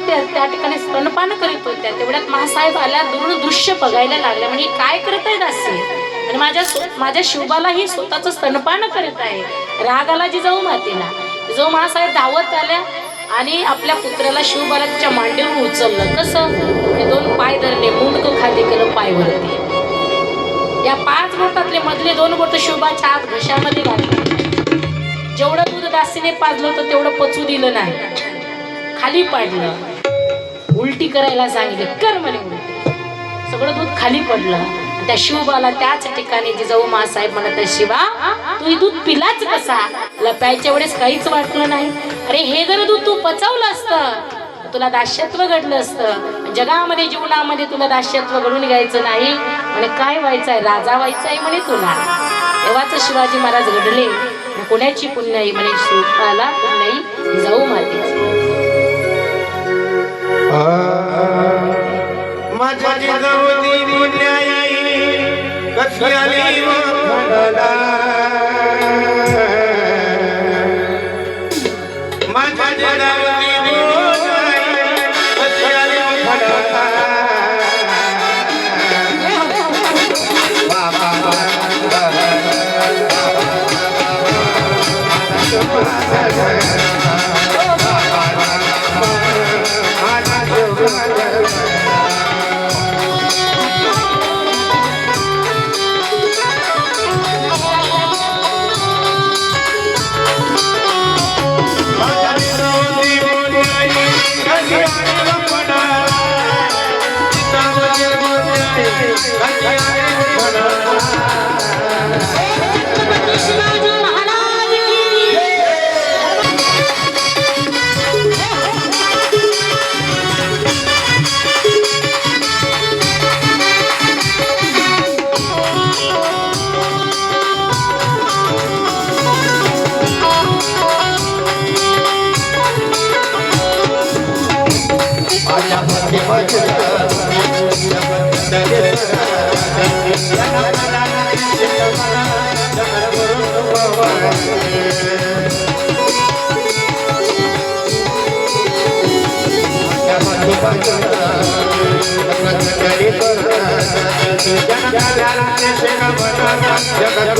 त्या ठिकाणी स्तनपान करीत होत्या. तेवढ्यात महासाहेब आल्या, दूर दृश्य बघायला लागले. म्हणजे काय करत आहे दासी, आणि माझ्या शिवबालाही स्वतःच स्तनपान करत आहे. राग आला जिजाऊ मातेला. जिजाऊ महासाहेब धावत आल्या आणि आपल्या पुत्राला शिवबाला तिच्या मांडीवर उचललं. कसं, हे दोन पाय धरले, मुंडकं खाली केलं पायवरती. या 5 बोटातले मधले 2 बोट शिवबाच्या आत घशामध्ये घातले. जेवढं दूध दासीने पाजलं होतं तेवढं पचू दिलं नाही, खाली पाडलं. उलटी करायला सांगितलं, कर म्हणे उलटी. सगळं दूध खाली पडलं. त्या शिवबाला त्याच ठिकाणी जिजाऊ मासाहेब म्हणत, शिवा तू हे दूध पिलाच कसा? तुला प्यायच्या वेळेस काहीच वाटलं नाही? अरे हे जर दूध तू पचवलं असतं तुला दास्यत्व घडलं असतं. जगामध्ये जीवनामध्ये तुला दास्यत्व घडून घ्यायचं नाही म्हणे. काय व्हायचंय? राजा व्हायचंय म्हणे तुला. तेव्हाच शिवाजी महाराज घडले. कोणाची पुण्याई म्हणे? शिवबाला पुण्याई जिजाऊ मातेची. माझ्या जिजाऊची पुण्याई कशी आली वखडाला, माझ्या जिजाऊची पुण्याई कशी आली वखडाला. जगत